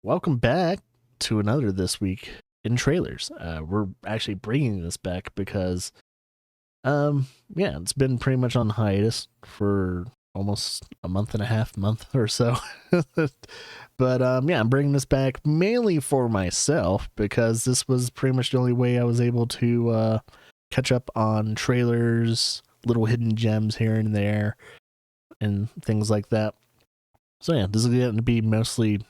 welcome back to another This Week in Trailers. We're actually bringing this back because, it's been pretty much on hiatus for almost a month or so. But, I'm bringing this back mainly for myself because this was pretty much the only way I was able to catch up on trailers, little hidden gems here and there, and things like that. So yeah, this is going to be mostly,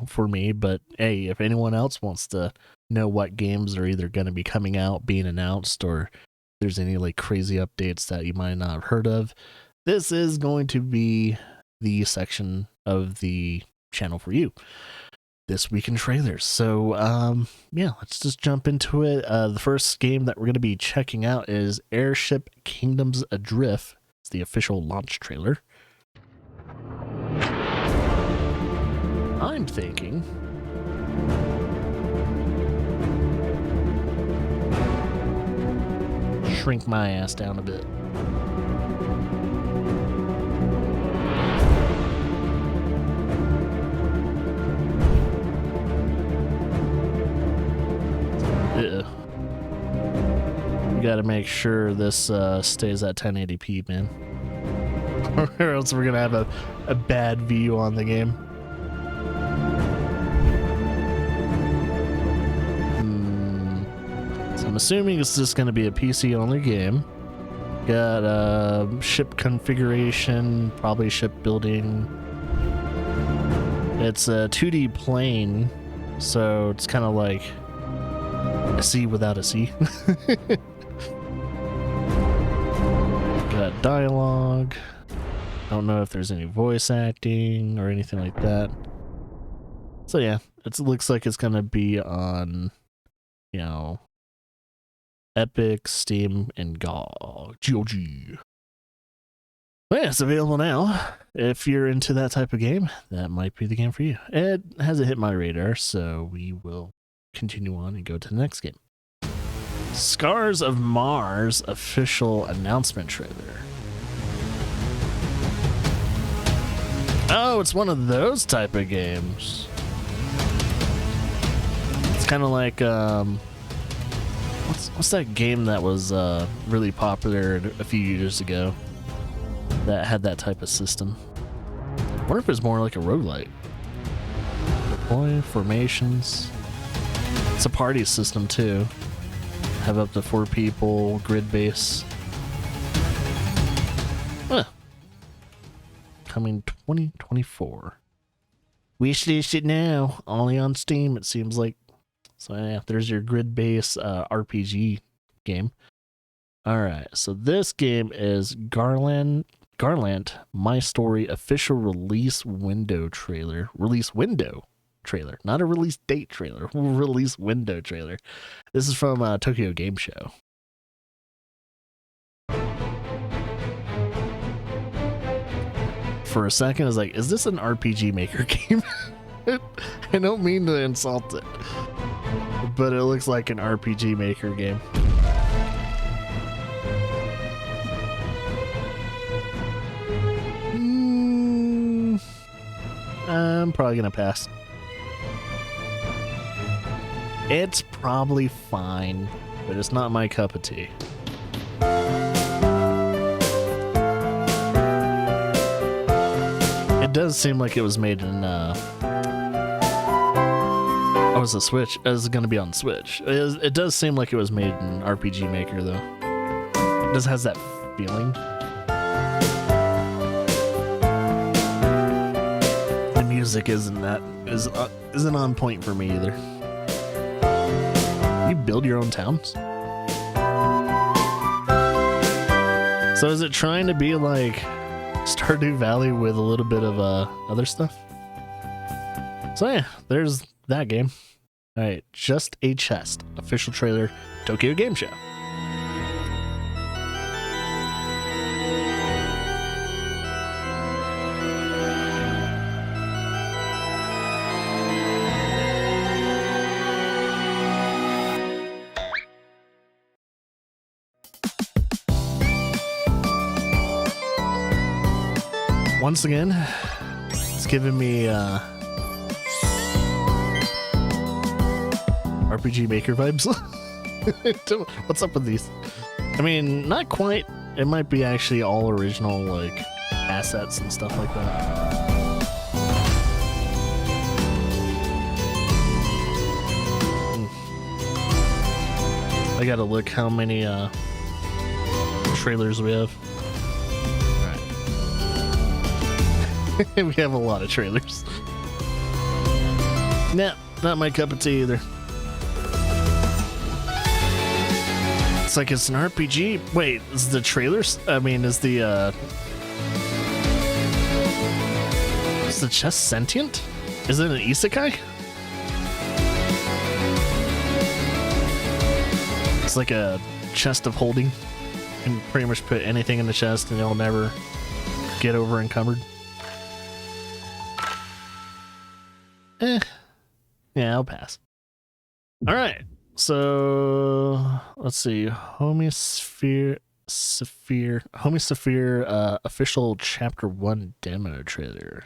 for me, but hey, if anyone else wants to know what games are either going to be coming out, being announced, or if there's any like crazy updates that you might not have heard of, this is going to be the section of the channel for you. This Week in Trailers. So, let's just jump into it. The first game that we're going to be checking out is Airship Kingdoms Adrift. It's the official launch trailer. I'm thinking shrink my ass down a bit. We gotta make sure this stays at 1080p, man. Or else we're gonna have a bad view on the game. So I'm assuming it's just gonna be a PC only game. Got ship configuration, probably ship building. It's a 2D plane, so it's kind of like a C without a C. Got dialogue. Don't know if there's any voice acting or anything like that. So yeah, it looks like it's gonna be on, Epic, Steam, and GOG. But yeah, it's available now. If you're into that type of game, that might be the game for you. It hasn't hit my radar, so we will continue on and go to the next game. Scars of Mars official announcement trailer. Oh, it's one of those type of games. It's kind of like what's that game that was really popular a few years ago that had that type of system? I wonder if it's more like a roguelite. Deploy formations. It's a party system too. Have up to 4 people, grid base. Coming 2024. Wishlist it now. Only on Steam, it seems like. So yeah, there's your grid base RPG game. Alright, so this game is Garland My Story official release window trailer. Release window trailer, not a release date trailer. Release window trailer. This is from Tokyo Game Show. For a second, I was like, is this an RPG Maker game? I don't mean to insult it, but it looks like an RPG Maker game. I'm probably gonna pass. It's probably fine, but it's not my cup of tea. It does seem like it was made in, it's a Switch. It's gonna be on Switch. It does seem like it was made in RPG Maker, though. It just has that feeling. The music isn't on point for me either. You build your own towns? So is it trying to be like Stardew Valley with a little bit of other stuff? So yeah, there's that game. Alright, Just a Chest, official trailer, Tokyo Game Show. Once again, it's giving me RPG Maker vibes. What's up with these? I mean, not quite. It might be actually all original, like, assets and stuff like that. I gotta look how many trailers we have. Alright. We have a lot of trailers. Nah, not my cup of tea either. It's like it's an RPG. Wait, is the trailers? I mean, is the chest sentient? Is it an isekai? It's like a chest of holding. You can pretty much put anything in the chest and it'll never get over encumbered. Yeah, I'll pass. Alright, so let's see. Homisphere official chapter 1 demo trailer.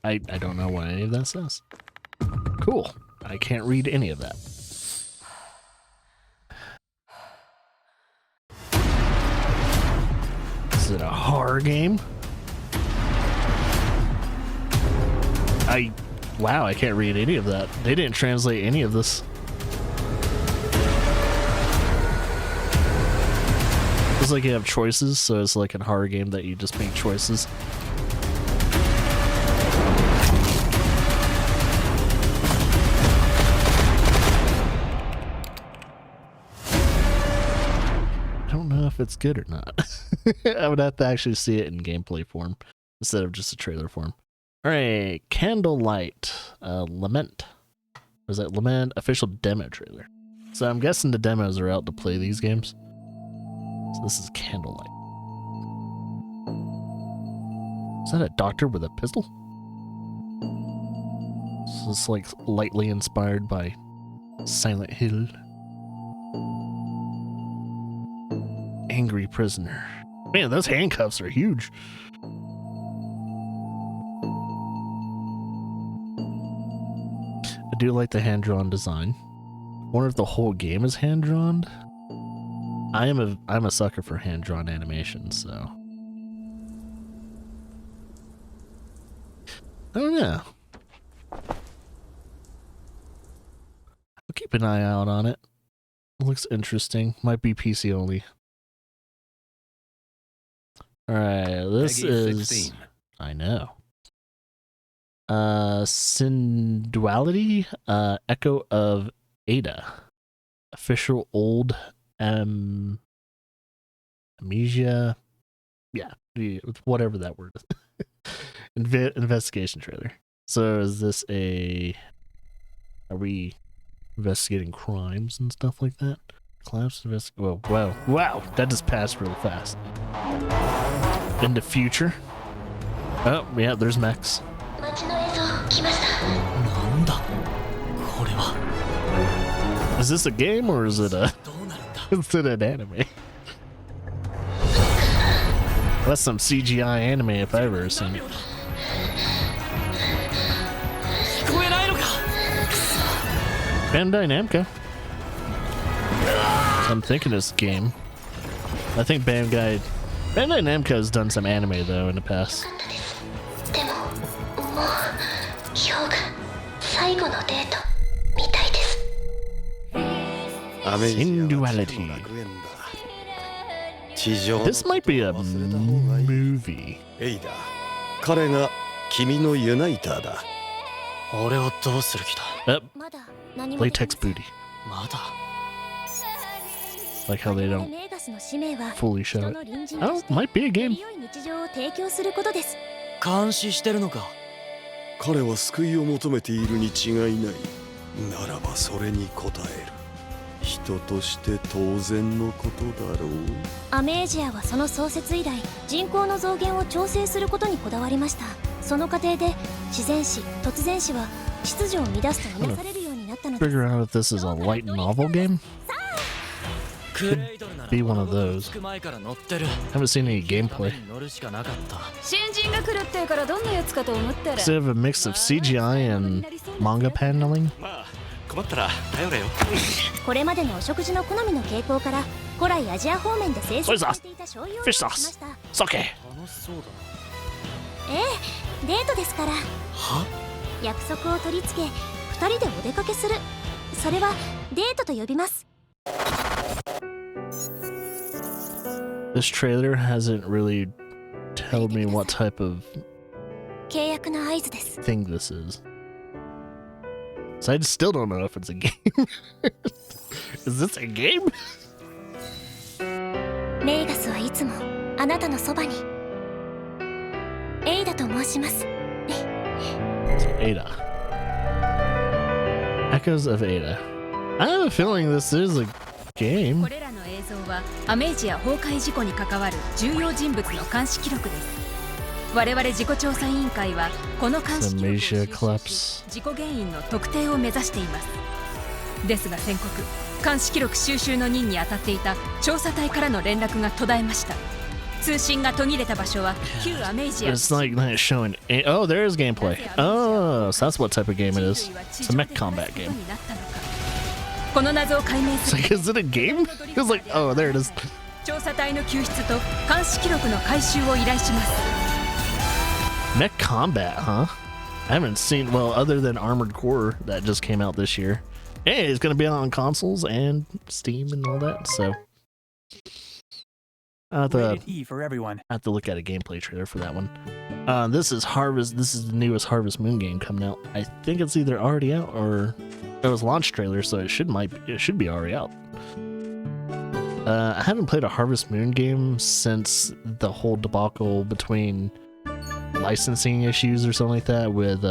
I don't know what any of that says. Cool. I can't read any of that. Is it a horror game? Wow, I can't read any of that. They didn't translate any of this. It's like you have choices, so it's like a horror game that you just make choices. I don't know if it's good or not. I would have to actually see it in gameplay form instead of just a trailer form. Alright, Candlelight, Lament. Was that Lament official demo trailer? So I'm guessing the demos are out to play these games. So this is Candlelight. Is that a doctor with a pistol? So it's like lightly inspired by Silent Hill. Angry prisoner. Man, those handcuffs are huge. I do like the hand-drawn design. I wonder if the whole game is hand-drawn. I'm a sucker for hand-drawn animation, so I don't know. I'll keep an eye out on it. It looks interesting. Might be PC only. Alright, this is 16. I know. Synduality, Echo of Ada. Official old amnesia. Yeah, whatever that word is. Investigation trailer. So is this are we investigating crimes and stuff like that? Whoa, wow, that just passed really fast. In the future. Oh, yeah, there's mechs. Is this a game or is it is it an anime? That's some CGI anime if I've ever seen it. Bandai Namco. I'm thinking this game. I think Bandai Namco has done some anime though in the past. Synduality. This might be a movie. Latex booty. Like how they don't fully show it. Oh, might be a game. Figure out if this is a light novel game. Could be one of those. Haven't seen any gameplay. Does it have a mix of CGI and manga paneling? 困ったら頼れよ。これまでのお食事の好みの傾向から古来アジア方面で生産されていた醤油を使用しました。Sake. 楽しそうだな。ええ、デートですから。は？約束を取り付け、二人でお出かけする。それはデートと呼びます。This trailer hasn't really told me what type of 契約の合図です。 thing this is. So I still don't know if it's a game. Is this a game? メイガスはいつもあなたのそばに。エイダと申します。Ada. Echoes of Ada. I have a feeling this is a game. これらの映像はアメージア崩壊事故に関わる重要人物の監視記録です。我々事故調査委員会はこの監視記録を収集し、事故原因の特定を目指しています。ですが先刻、監視記録収集の任に当たっていた調査隊からの連絡が途絶えました。通信が途切れた場所は旧アメージア。It's like not showing. Oh, there is gameplay. Oh, so that's what type of game it is. It's a mech combat game. この謎を解明する。 It's like, is it a game? It was like, oh, there it is. 調査隊の救出と監視記録の回収を依頼します。 Mech combat, huh? I haven't seen, well, other than Armored Core that just came out this year. Hey, it's going to be out on consoles and Steam and all that, so I Rated E for everyone. have to look at a gameplay trailer for that one. This is the newest Harvest Moon game coming out. I think it's either already out or it was launch trailer, so it should be already out. I haven't played a Harvest Moon game since the whole debacle between licensing issues or something like that with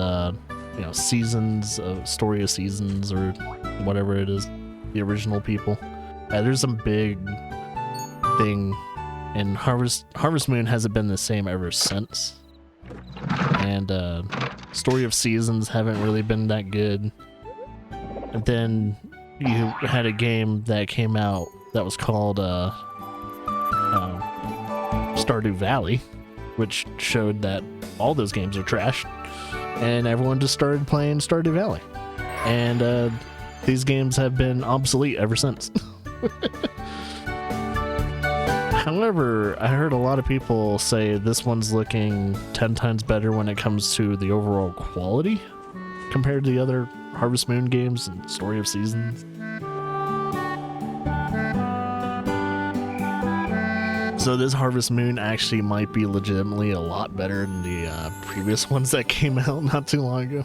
seasons of Story of Seasons or whatever it is, the original people. There's some big thing, and Harvest Moon hasn't been the same ever since. And Story of Seasons haven't really been that good. And then you had a game that came out that was called Stardew Valley, which showed that all those games are trash, and everyone just started playing Stardew Valley, and these games have been obsolete ever since. However, I heard a lot of people say this one's looking 10 times better when it comes to the overall quality compared to the other Harvest Moon games and Story of Seasons. So this Harvest Moon actually might be legitimately a lot better than the previous ones that came out not too long ago.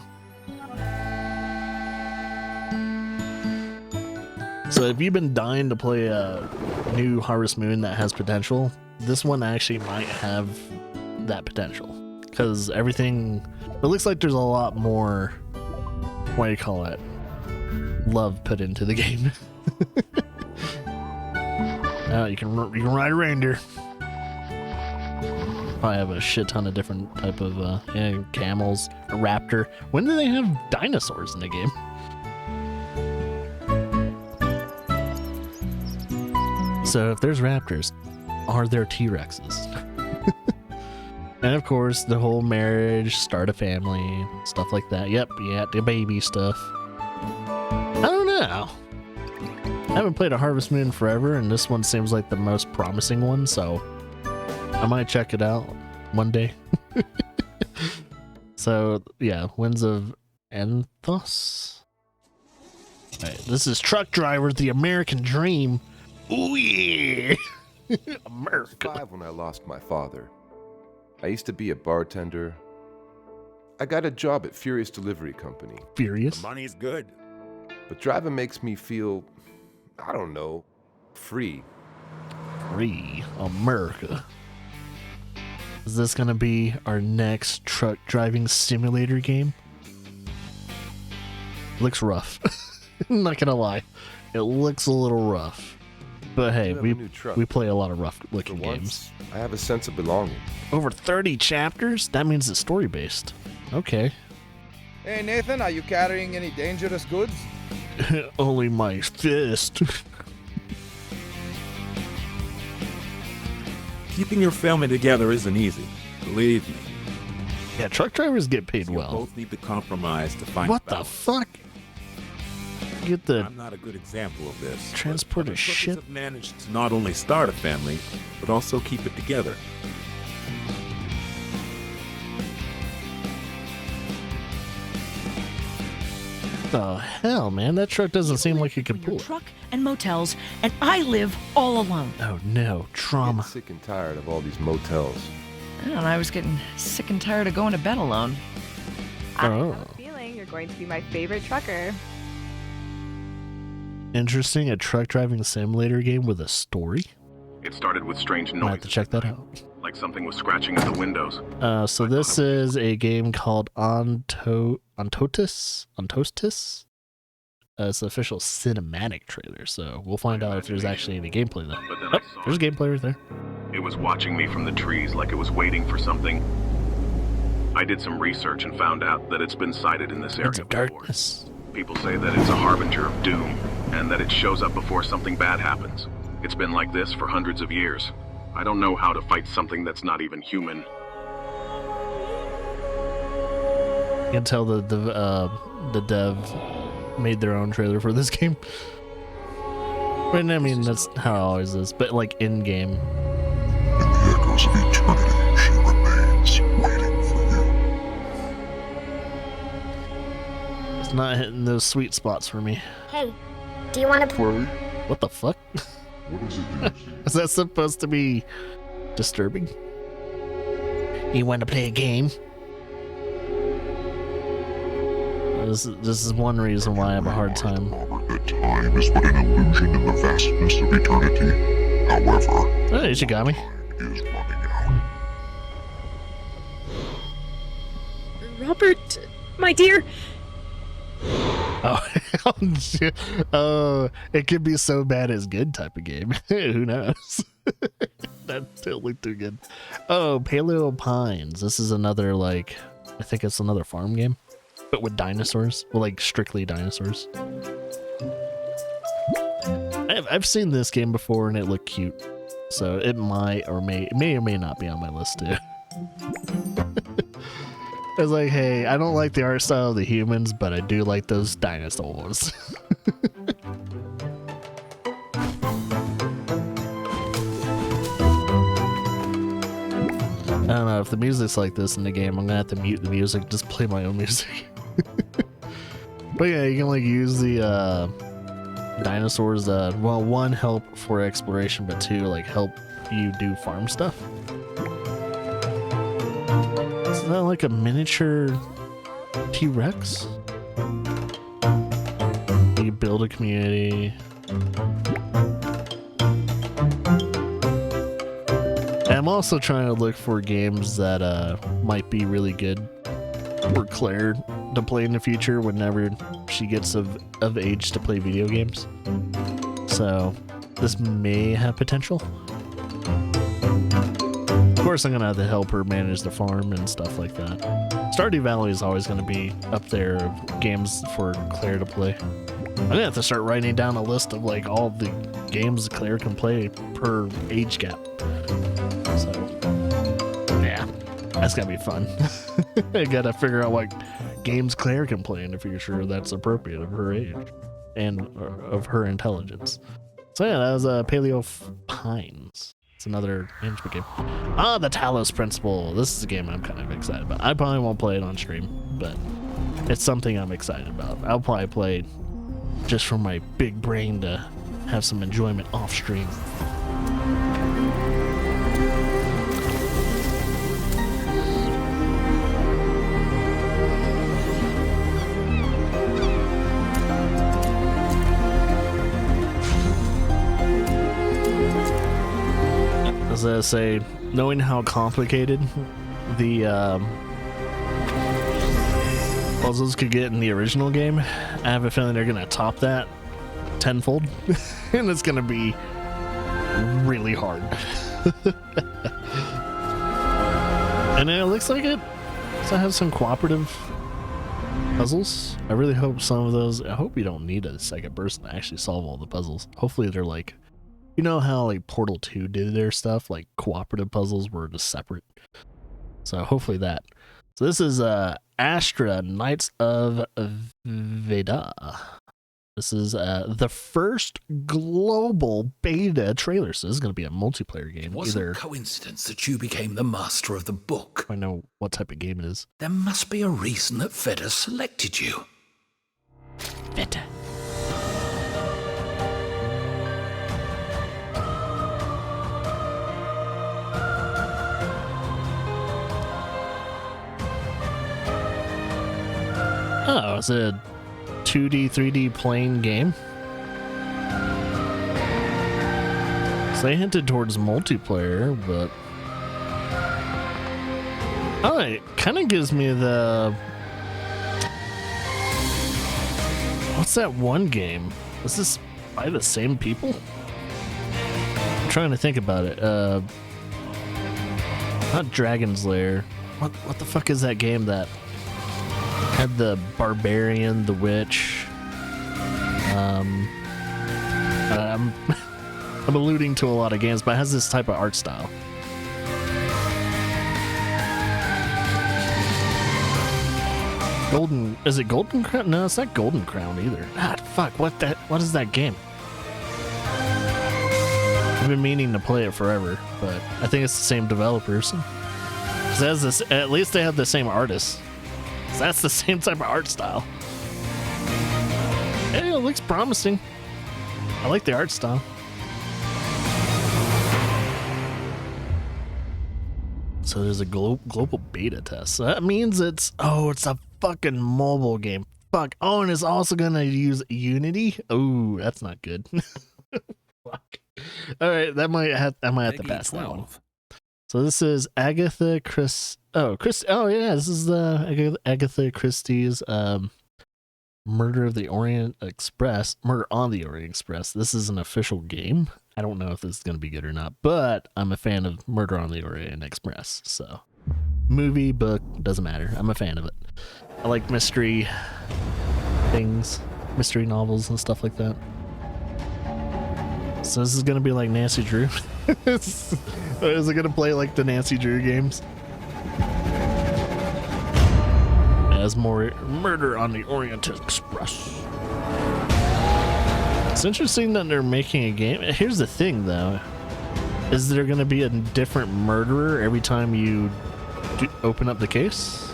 So if you've been dying to play a new Harvest Moon that has potential, this one actually might have that potential. Because everything, it looks like there's a lot more, what do you call it, love put into the game. You can ride a reindeer. Probably have a shit ton of different type of camels, a raptor. When do they have dinosaurs in the game? So if there's raptors, are there T-Rexes? And of course, the whole marriage, start a family, stuff like that. Yep, yeah, the baby stuff. I don't know. I haven't played a Harvest Moon forever, and this one seems like the most promising one, so I might check it out one day. So, yeah, Winds of Enthos. Right, this is Truck Driver, the American Dream. Ooh, yeah! America. I was 5 when I lost my father. I used to be a bartender. I got a job at Furious Delivery Company. Furious? Money's good. But driving makes me feel, I don't know, free. Free America. Is this gonna be our next truck driving simulator game? Looks rough. I'm not gonna lie. It looks a little rough. But hey, we play a lot of rough looking games. I have a sense of belonging. Over 30 chapters? That means it's story based. Okay. Hey Nathan, are you carrying any dangerous goods? Only my fist. Keeping your family together isn't easy, believe me. Yeah, truck drivers get paid You well. both need to compromise to find What the balance. fuck? Get the I'm not a good example of this. transport but of other truckers shit. have managed to not only start a family, but also keep it together. The hell, man? That truck doesn't seem like it could pull it. Truck and motels, and I live all alone. Oh no, I'm trauma. sick and tired of all these motels. And I was getting sick and tired of going to bed alone. Oh. I have a feeling you're going to be my favorite trucker. Interesting, a truck driving simulator game with a story? It started with strange I have noises, to check that out. like something was scratching at the windows. So this is a game called Ontostis? It's the official cinematic trailer, so we'll find out if there's actually any gameplay there. But then Oh, I saw there's it. gameplay right there. It was watching me from the trees like it was waiting for something. I did some research and found out that it's been sighted in this area It's before. darkness. People say that it's a harbinger of doom, and that it shows up before something bad happens. It's been like this for hundreds of years. I don't know how to fight something that's not even human. You can tell the dev made their own trailer for this game. But I mean, that's how it always is. But like in game, In the echoes of eternity, she remains waiting for you. it's not hitting those sweet spots for me. Hey, do you want to Play? What the fuck? What is it you see? Is that supposed to be disturbing? You want to play a game? This is one reason why I have a hard time. Remember that time is but an illusion in the vastness of eternity. However, Hey, Shigami. time is running out. Robert, my dear. Oh, oh, it could be so bad it's good type of game. Who knows? That's totally too good. Oh, Paleo Pines. This is another, like, I think it's another farm game, but with dinosaurs. Well, like strictly dinosaurs. I've seen this game before and it looked cute, so it might or may not be on my list too. I was like, hey, I don't like the art style of the humans, but I do like those dinosaurs. I don't know, if the music's like this in the game, I'm gonna have to mute the music, just play my own music. But yeah, you can like use the dinosaurs well, one, help for exploration, but two, like help you do farm stuff. Isn't that like a miniature T-Rex? You build a community. I'm also trying to look for games that might be really good for Claire to play in the future whenever she gets of age to play video games. So this may have potential. Of course, I'm gonna have to help her manage the farm and stuff like that. Stardew Valley is always gonna be up there of games for Claire to play. I'm gonna have to start writing down a list of like all the games Claire can play per age gap. So, yeah, that's gonna be fun. I gotta figure out what games Claire can play in the future that's appropriate of her age and of her intelligence. So yeah, that was Paleo Pines. It's another management game. Ah, the Talos Principle. This is a game I'm kind of excited about. I probably won't play it on stream, but it's something I'm excited about. I'll probably play just for my big brain to have some enjoyment off stream. As I say, knowing how complicated the puzzles could get in the original game, I have a feeling they're gonna top that tenfold, and it's gonna be really hard. And it looks like it has some cooperative puzzles. I really hope some of those. I hope you don't need a second person to actually solve all the puzzles. Hopefully they're like You know how like Portal 2 did their stuff, like cooperative puzzles were just separate. So hopefully that. So this is Astra Knights of Veda. This is the first global beta trailer, so this is going to be a multiplayer game. It wasn't a coincidence that you became the master of the book. I know what type of game it is. There must be a reason that Veda selected you. Veda. Oh, it's a 2D, 3D playing game. So they hinted towards multiplayer, but oh, it kind of gives me the what's that one game? Was this by the same people? I'm trying to think about it. Not Dragon's Lair. What the fuck is that game that had the barbarian, the witch? I'm alluding to a lot of games, but it has this type of art style. Is it Golden Crown? No, it's not Golden Crown either. Ah, fuck, what is that game? I've been meaning to play it forever, but I think it's the same developers. At least they have the same artists. So that's the same type of art style. Hey, it looks promising. I like the art style. So there's a global beta test. So that means it's a fucking mobile game. Fuck. Oh, and it's also gonna use Unity. Oh, that's not good. Fuck. All right, I might have to pass that one. So this is Agatha Christie. Oh yeah, this is the Agatha Christie's Murder on the Orient Express. This is an official game. I don't know if this is going to be good or not, but I'm a fan of Murder on the Orient Express. So movie, book, doesn't matter. I'm a fan of it. I like mystery things, mystery novels and stuff like that. So this is going to be like Nancy Drew. Is it going to play like the Nancy Drew games? As more Murder on the Orient Express. It's interesting that they're making a game. Here's the thing, though. Is there going to be a different murderer every time you open up the case?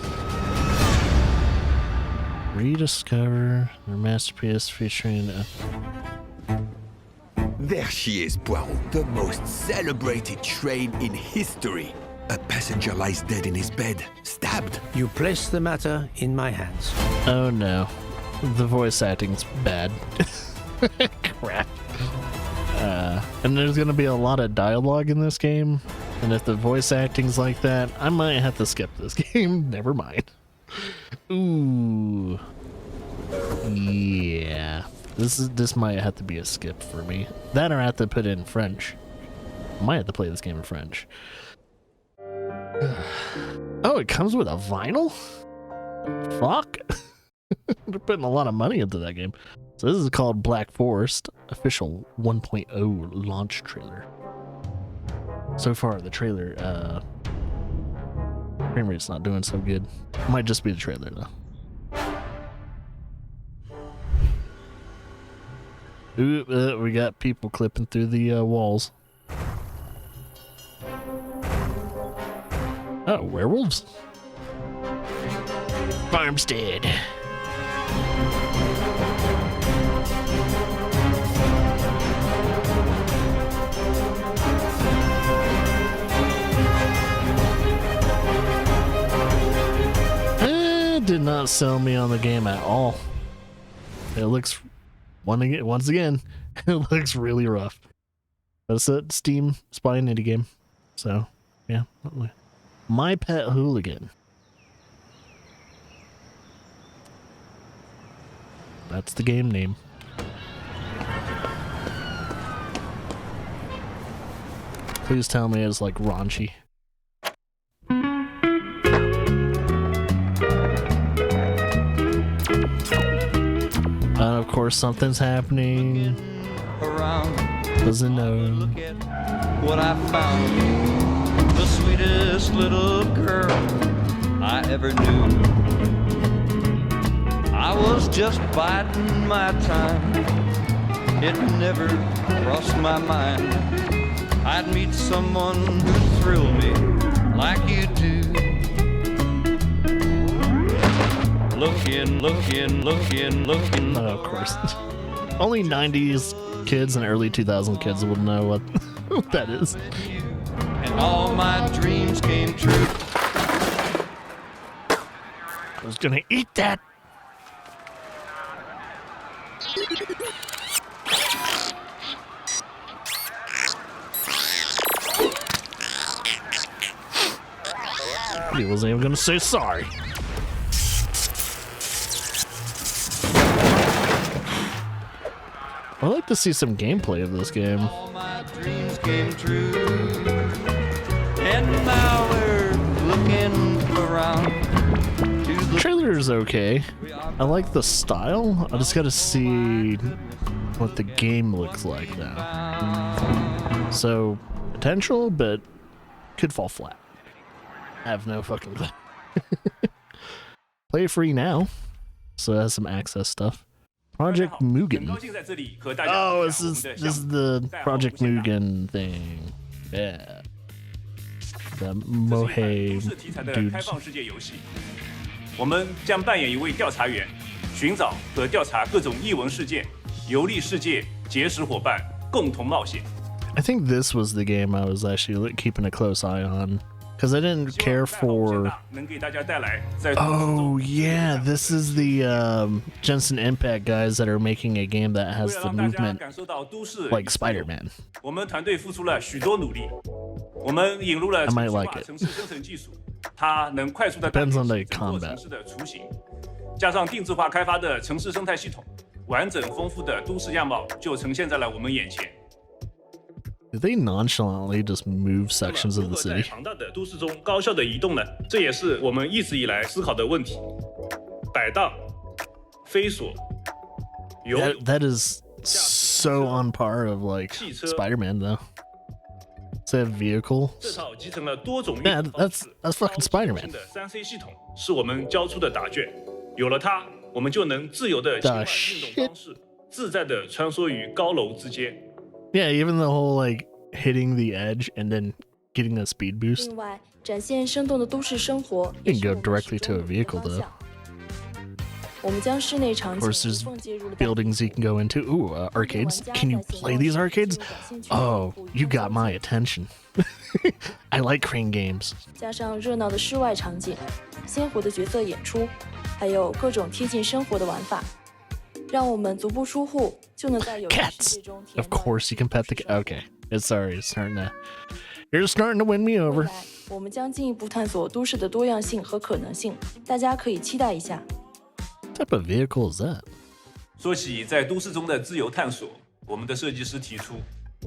Rediscover their masterpiece featuring... There she is, Poirot, the most celebrated train in history. A passenger lies dead in his bed, stabbed. You place the matter in my hands. Oh no. The voice acting's bad. Crap. And there's gonna be a lot of dialogue in this game, and if the voice acting's like that, I might have to skip this game. Never mind. Ooh. Yeah. This might have to be a skip for me. That or I have to put it in French. I might have to play this game in French. Oh, it comes with a vinyl? Fuck. They're putting a lot of money into that game. So this is called Black Forest, official 1.0 launch trailer. So far, the trailer, frame rate's not doing so good. Might just be the trailer, though. Ooh, we got people clipping through the walls. Oh, werewolves? Farmstead. Did not sell me on the game at all. It looks once again, it looks really rough. That's a Steam spy indie game. So, yeah. My Pet Hooligan. That's the game name. Please tell me it's like raunchy. Of course, something's happening. Around Doesn't know. Look at what I found. The sweetest little girl I ever knew. I was just biding my time. It never crossed my mind I'd meet someone who'd thrill me like you do. Looking. Oh, of course. Only 90s kids and early 2000 kids will know what that is. And all my dreams came true. I was gonna eat that. He wasn't even gonna say sorry. I'd like to see some gameplay of this game. All my dreams came true. And now we're looking around. The trailer is okay. I like the style. I just gotta see what the game looks like now. So, potential, but could fall flat. I have no fucking clue. Play it free now. So it has some access stuff. Project Mugen. Oh, this is the Project Mugen thing. Yeah. The Mohe dudes. 我们将扮演一位调查员，寻找和调查各种异闻事件，游历世界，结识伙伴，共同冒险。 I think this was the game I was actually keeping a close eye on. Because I didn't care for... Oh, yeah, this is the Jensen Impact guys that are making a game that has the movement like Spider-Man. I might like it. Depends on the combat. 加上定制化开发的城市生态系统，完整丰富的都市样貌就呈现在了我们眼前。 Did they nonchalantly just move sections of the city? 庞大的都市中高效的移动呢，这也是我们一直以来思考的问题。摆荡、飞索、游泳。That is so on par of like Spider-Man though. It's a vehicle. 这套集成了多种 Yeah, that's fucking Spider-Man. 的3C 系统是我们交出的答卷，有了它，我们就能自由的切换运动方式，自在的穿梭于高楼之间。 Yeah, even the whole like hitting the edge and then getting a speed boost. 另外，展现生动的都市生活。 You can go directly to a vehicle though. 我们将室内场景 Of course, there's buildings you can go into. Ooh, arcades. Can you play these arcades? Oh, you got my attention. I like crane games. 加上热闹的室外场景、鲜活的角色演出，还有各种贴近生活的玩法，让我们足不出户就能在有趣世界中体验到。 Of course, you can pet the cat. Okay, it's starting to. You're starting to win me over. 我们将进一步探索都市的多样性和可能性，大家可以期待一下。 What type of vehicle is that? 说起在都市中的自由探索，我们的设计师提出，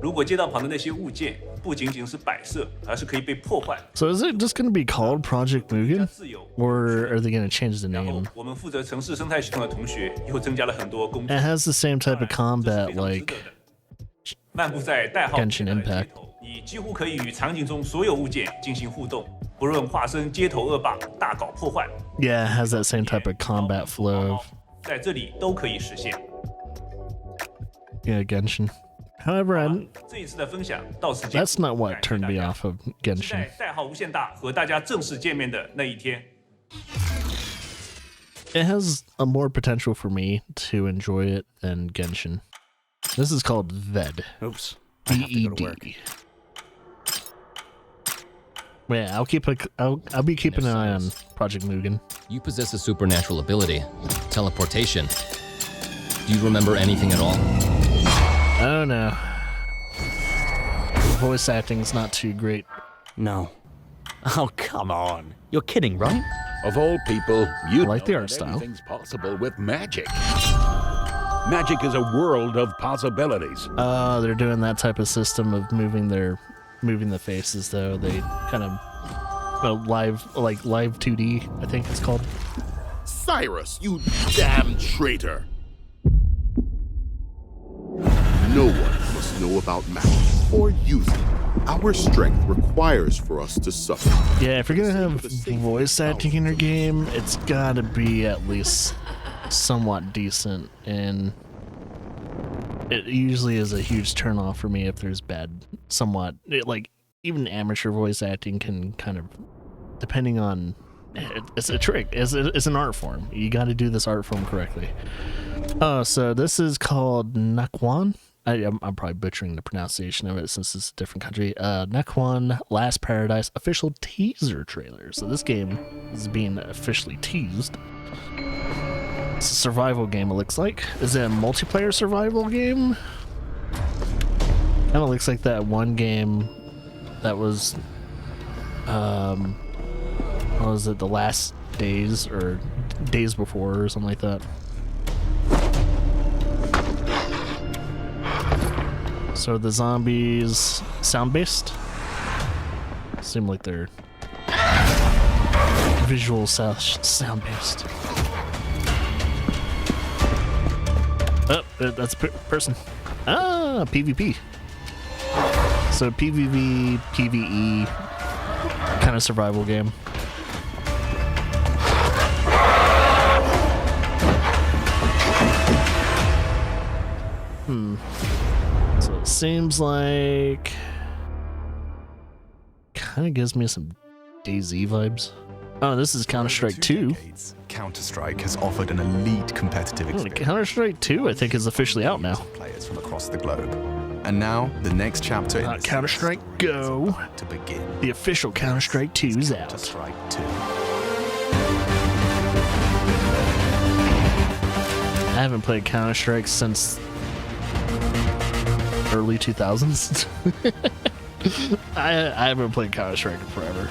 如果街道旁的那些物件不仅仅是摆设，而是可以被破坏。 So is it just going to be called Project Mugen, or are they going to change the name? 我们负责城市生态系统的同学又增加了很多工具。 It has the same type of combat like 漫步在代号 Genshin Impact. 你几乎可以与场景中所有物件进行互动，不论化身街头恶霸、大搞破坏。 Yeah, it has that same type of combat flow. 在这里都可以实现。 Yeah, Genshin. However, I'm, 这一次的分享到此结束。 that's not what turned me off of 期 Genshin. 待代号无限大和大家正式见面的那一天。 It has a more potential for me to enjoy it than Genshin. This is called VED. Oops. I have to go to work. Yeah, I'll be keeping an eye on Project Mugen. You possess a supernatural ability, teleportation. Do you remember anything at all? Oh no. The voice acting's not too great. No. Oh, come on. You're kidding, right? Of all people, you like the art that style. Anything's possible with magic. Magic is a world of possibilities. They're doing that type of system of moving the faces though. They kind of live 2D, I think it's called. Cyrus, you damn traitor! No one must know about magic or use it. Our strength requires for us to suffer. Yeah, if you're gonna have voice acting in your game, it's gotta be at least somewhat decent, and it usually is a huge turnoff for me if there's bad, like even amateur voice acting can kind of, depending on, it's a trick, it's an art form. You got to do this art form correctly. Oh, so this is called Nakwan. I'm probably butchering the pronunciation of it since it's a different country. Nakwan Last Paradise official teaser trailer. So this game is being officially teased. It's a survival game, it looks like. Is it a multiplayer survival game? Kind of looks like that one game that was, what was it, The Last Days or Days Before or something like that. So the zombies sound-based? Seem like they're visual sound-based. Oh, that's a person. Ah, PvP. So PvP, PvE, kind of survival game. So it seems like, kind of gives me some DayZ vibes. Oh, this is Counter-Strike 2. Counter-Strike has offered an elite competitive experience. Counter-Strike 2, I think, is officially out now. Players from across the globe. And now, the next chapter in Counter-Strike Go to begin. The official Counter-Strike 2 is out. Counter-Strike 2. I haven't played Counter-Strike since early 2000s. I haven't played Counter-Strike in forever.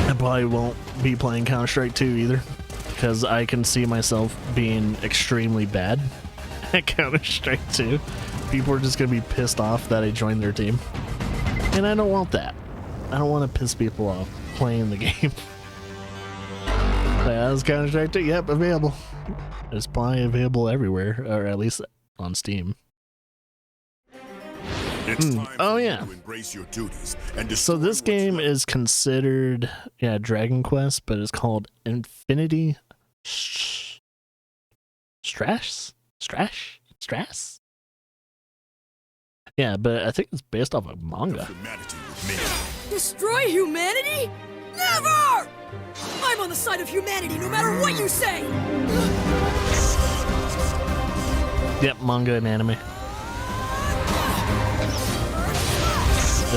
I probably won't be playing Counter-Strike 2 either, because I can see myself being extremely bad at Counter-Strike 2. People are just going to be pissed off that I joined their team. And I don't want that. I don't want to piss people off playing the game. Yeah, this Counter-Strike 2, yep, available. It's probably available everywhere, or at least on Steam. Oh yeah. So this game is considered, Dragon Quest, but it's called Infinity Strass? Yeah, but I think it's based off of manga. Destroy humanity? Never! I'm on the side of humanity no matter what you say! Yep, manga and anime.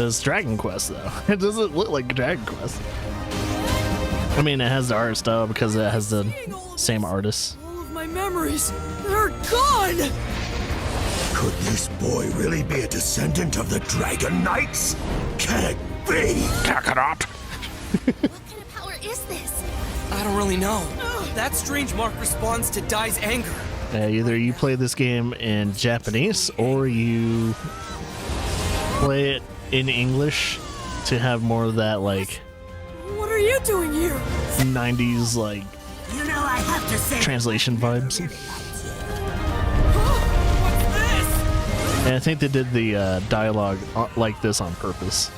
It's Dragon Quest, though. It doesn't look like Dragon Quest. I mean, it has the art style because it has the same artist. All of my memories, they're gone! Could this boy really be a descendant of the Dragon Knights? Can it be? What Kakarot! kind of power is this? I don't really know. That strange mark responds to Dai's anger. Either you play this game in Japanese or you play it in English to have more of that, like, What are you doing here? 90s, like, You know I have to say translation vibes. What's this? And I think they did the dialogue like this on purpose.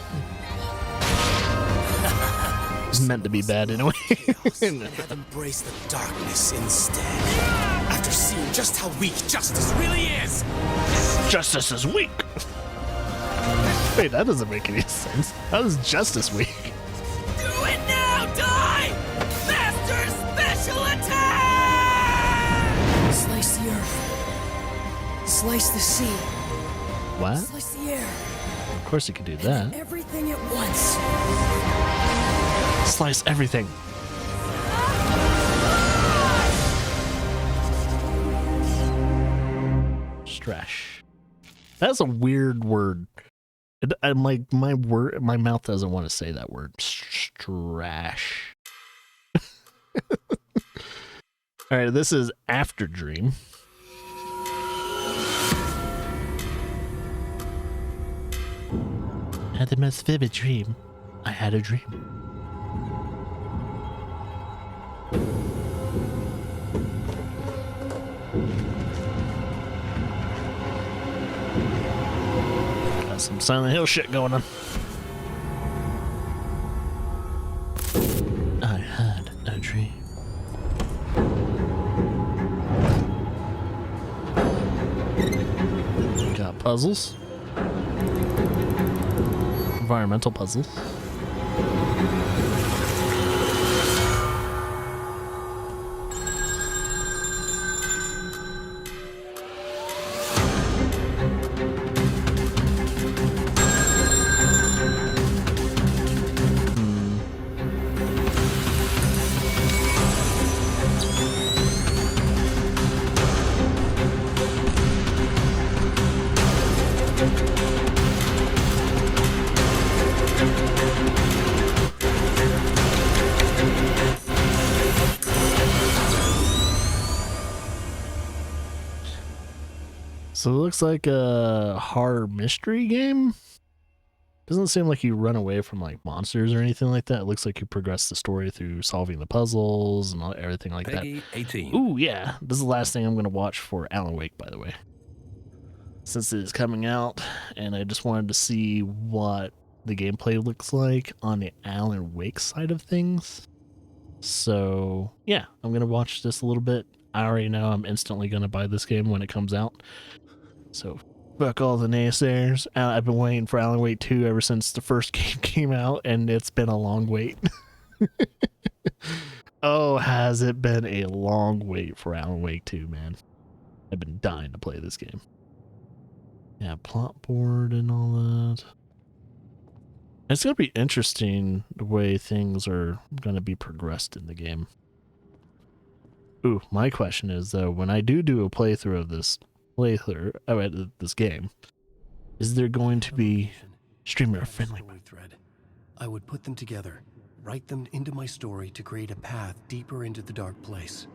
It's meant to be bad in a way. I've embraced the darkness instead. After seeing just how weak justice really is. Justice is weak. Wait, that doesn't make any sense. How is justice weak? Do it now, Die! Master special attack! Slice the earth. Slice the sea. What? Slice the air. Of course you could do that. Everything at once. Slice everything. Strash. That's a weird word. I'm like, my mouth doesn't want to say that word. Strash. All right, this is After Dream. I had the most vivid dream. I had a dream. Some Silent Hill shit going on. I had a dream. Got puzzles. Environmental puzzles. So it looks like a horror mystery game. Doesn't seem like you run away from like monsters or anything like that. It looks like you progress the story through solving the puzzles and everything like Peggy, that. 18. Ooh, yeah. This is the last thing I'm going to watch for Alan Wake, by the way. Since it is coming out, and I just wanted to see what the gameplay looks like on the Alan Wake side of things. So, yeah, I'm going to watch this a little bit. I already know I'm instantly going to buy this game when it comes out. So, fuck all the naysayers. I've been waiting for Alan Wake 2 ever since the first game came out, and it's been a long wait. Oh, has it been a long wait for Alan Wake 2, man. I've been dying to play this game. Yeah, plot board and all that. It's going to be interesting the way things are going to be progressed in the game. Ooh, my question is, though, when I do a playthrough of this this game, is there going to be streamer friendly? Thread. I would put them together, write them into my story to create a path deeper into the dark place.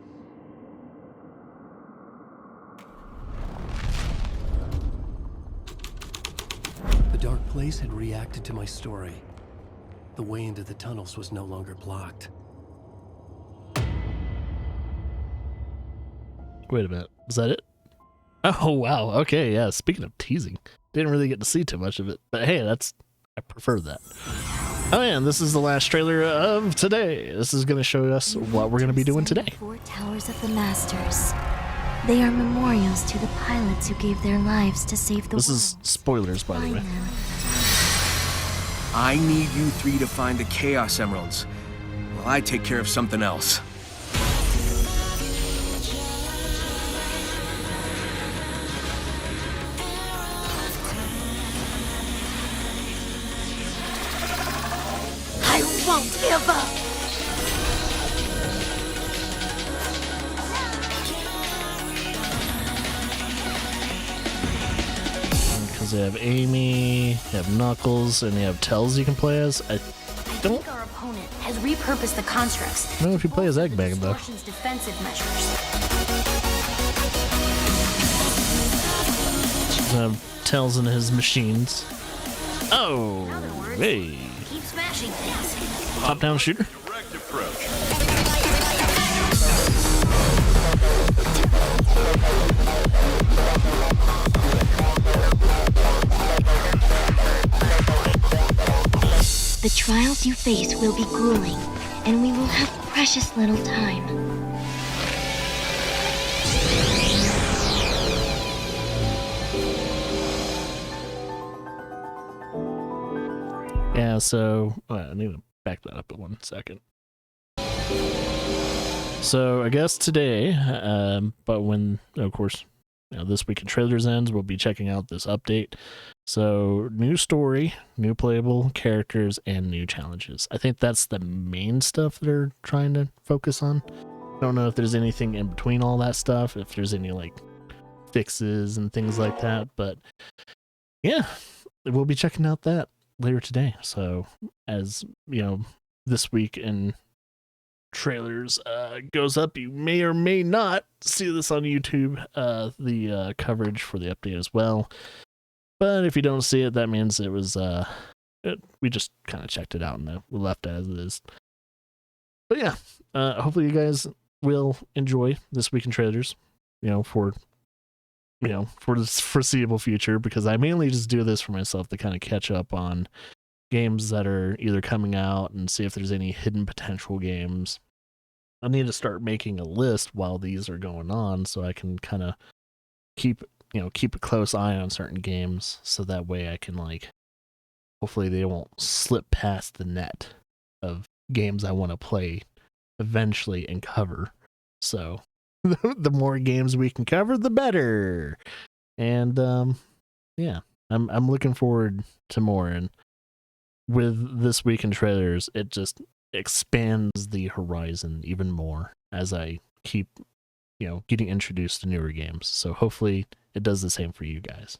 The dark place had reacted to my story. The way into the tunnels was no longer blocked. Wait a minute, is that it? Oh, wow. Okay, yeah. Speaking of teasing, didn't really get to see too much of it, but hey, I prefer that. Oh, yeah, and this is the last trailer of today. This is going to show us what we're going to be doing today. 4 towers of the Masters. They are memorials to the pilots who gave their lives to save the world. This is spoilers, by the way. I need you 3 to find the Chaos Emeralds, while I take care of something else. Won't give up. Because they have Amy, they have Knuckles, and they have Tails you can play as. I think our opponent has repurposed the constructs. I don't know if you play as Eggman, though. Defensive measures. Have Tails and his machines. Oh, hey. Keep smashing things. Top-down shooter. The trials you face will be grueling, and we will have precious little time. Yeah, so I need to back that up in 1 second. So I guess today, but when, of course, this week in trailers ends, we'll be checking out this update. So new story, new playable characters, and new challenges. I think that's the main stuff they're trying to focus on. I don't know if there's anything in between all that stuff, if there's any like fixes and things like that, but yeah, we'll be checking out that later today. So as you know, this week in trailers goes up, you may or may not see this on YouTube, the coverage for the update as well. But if you don't see it, that means it was we just kind of checked it out and we left it as it is. But yeah, hopefully you guys will enjoy this week in trailers, for for the foreseeable future, because I mainly just do this for myself to kind of catch up on games that are either coming out and see if there's any hidden potential games. I need to start making a list while these are going on so I can kind of keep a close eye on certain games, so that way I can hopefully they won't slip past the net of games I want to play eventually and cover. So the more games we can cover, the better. And yeah, I'm looking forward to more. And with this week in trailers, it just expands the horizon even more as I keep getting introduced to newer games. So hopefully it does the same for you guys.